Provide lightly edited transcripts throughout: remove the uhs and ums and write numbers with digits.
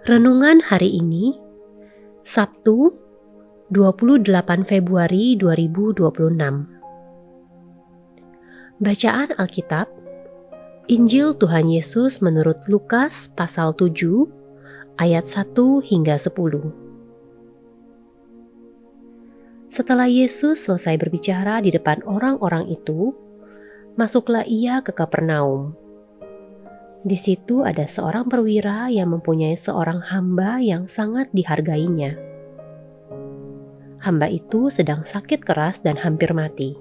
Renungan hari ini, Sabtu, 28 Februari 2026. Bacaan Alkitab, Injil Tuhan Yesus menurut Lukas pasal 7, ayat 1 hingga 10. Setelah Yesus selesai berbicara di depan orang-orang itu, masuklah ia ke Kapernaum. Di situ ada seorang perwira yang mempunyai seorang hamba yang sangat dihargainya. Hamba itu sedang sakit keras dan hampir mati.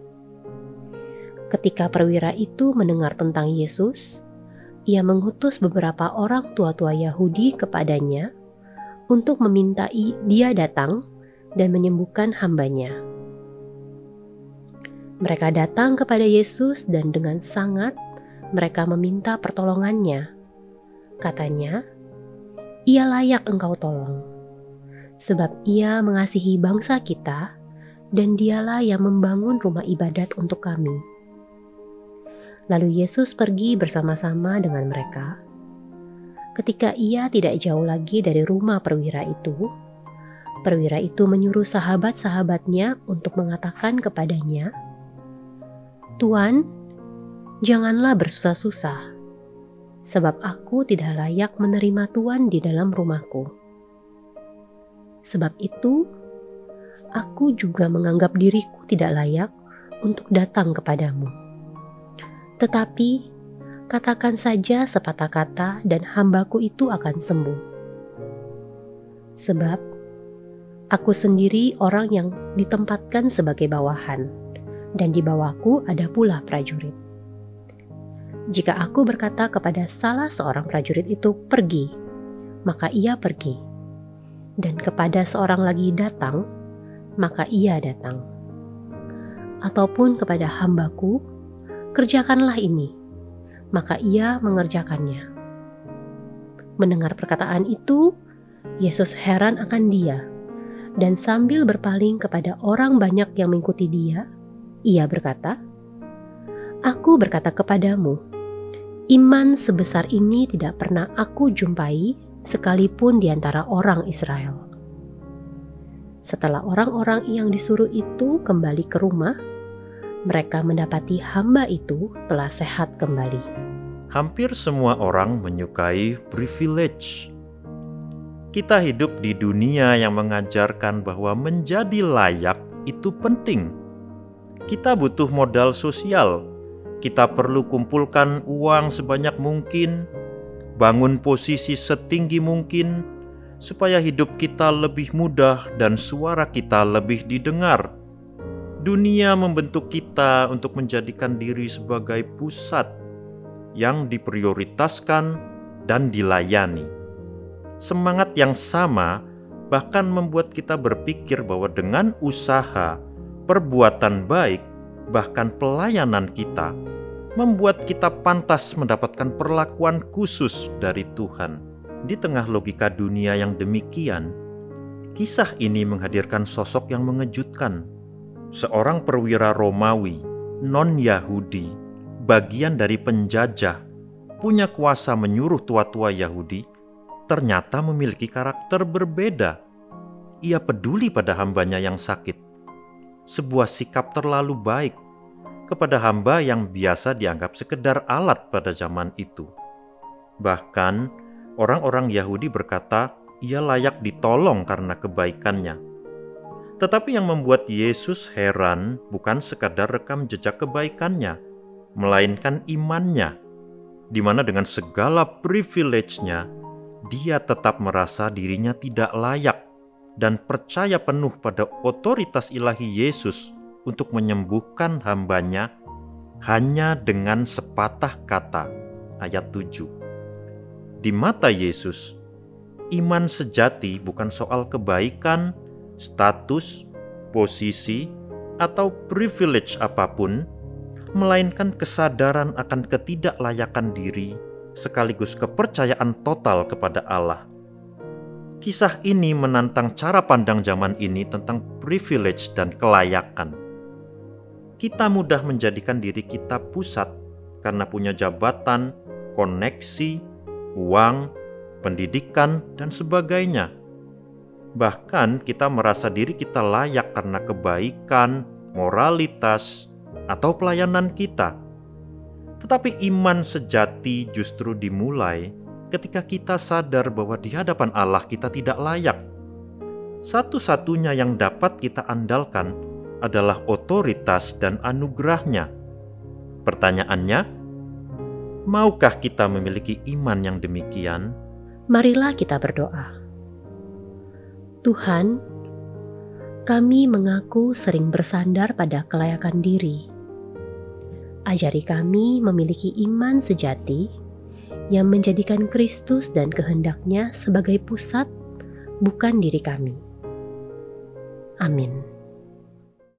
Ketika perwira itu mendengar tentang Yesus, ia mengutus beberapa orang tua-tua Yahudi kepadanya untuk memintai dia datang dan menyembuhkan hambanya. Mereka datang kepada Yesus dan dengan sangat mereka meminta pertolongannya. Katanya, "Ia layak engkau tolong, sebab ia mengasihi bangsa kita dan dialah yang membangun rumah ibadat untuk kami." Lalu Yesus pergi bersama-sama dengan mereka. Ketika ia tidak jauh lagi dari rumah perwira itu menyuruh sahabat-sahabatnya untuk mengatakan kepadanya, "Tuan, janganlah bersusah-susah, sebab aku tidak layak menerima Tuan di dalam rumahku. Sebab itu, aku juga menganggap diriku tidak layak untuk datang kepadamu. Tetapi, katakan saja sepatah kata dan hambaku itu akan sembuh. Sebab, aku sendiri orang yang ditempatkan sebagai bawahan, dan di bawahku ada pula prajurit. Jika aku berkata kepada salah seorang prajurit itu pergi, maka ia pergi. Dan kepada seorang lagi datang, maka ia datang. Ataupun kepada hambaku, kerjakanlah ini, maka ia mengerjakannya." Mendengar perkataan itu, Yesus heran akan dia, dan sambil berpaling kepada orang banyak yang mengikuti dia, ia berkata, "Aku berkata kepadamu, iman sebesar ini tidak pernah aku jumpai sekalipun di antara orang Israel." Setelah orang-orang yang disuruh itu kembali ke rumah, mereka mendapati hamba itu telah sehat kembali. Hampir semua orang menyukai privilege. Kita hidup di dunia yang mengajarkan bahwa menjadi layak itu penting. Kita butuh modal sosial. Kita perlu kumpulkan uang sebanyak mungkin, bangun posisi setinggi mungkin, supaya hidup kita lebih mudah dan suara kita lebih didengar. Dunia membentuk kita untuk menjadikan diri sebagai pusat yang diprioritaskan dan dilayani. Semangat yang sama bahkan membuat kita berpikir bahwa dengan usaha, perbuatan baik, bahkan pelayanan kita, membuat kita pantas mendapatkan perlakuan khusus dari Tuhan. Di tengah logika dunia yang demikian, kisah ini menghadirkan sosok yang mengejutkan. Seorang perwira Romawi, non-Yahudi, bagian dari penjajah, punya kuasa menyuruh tua-tua Yahudi, ternyata memiliki karakter berbeda. Ia peduli pada hambanya yang sakit. Sebuah sikap terlalu baik kepada hamba yang biasa dianggap sekedar alat pada zaman itu. Bahkan, orang-orang Yahudi berkata, ia layak ditolong karena kebaikannya. Tetapi yang membuat Yesus heran bukan sekadar rekam jejak kebaikannya, melainkan imannya, di mana dengan segala privilege-nya, dia tetap merasa dirinya tidak layak dan percaya penuh pada otoritas ilahi Yesus untuk menyembuhkan hambanya hanya dengan sepatah kata. Ayat 7. Di mata Yesus, iman sejati bukan soal kebaikan, status, posisi, atau privilege apapun, melainkan kesadaran akan ketidaklayakan diri sekaligus kepercayaan total kepada Allah. Kisah ini menantang cara pandang zaman ini tentang privilege dan kelayakan. Kita mudah menjadikan diri kita pusat karena punya jabatan, koneksi, uang, pendidikan, dan sebagainya. Bahkan kita merasa diri kita layak karena kebaikan, moralitas, atau pelayanan kita. Tetapi iman sejati justru dimulai ketika kita sadar bahwa di hadapan Allah kita tidak layak. Satu-satunya yang dapat kita andalkan adalah otoritas dan anugerahnya. Pertanyaannya, maukah kita memiliki iman yang demikian? Marilah kita berdoa. Tuhan, kami mengaku sering bersandar pada kelayakan diri. Ajari kami memiliki iman sejati yang menjadikan Kristus dan kehendak-Nya sebagai pusat, bukan diri kami. Amin.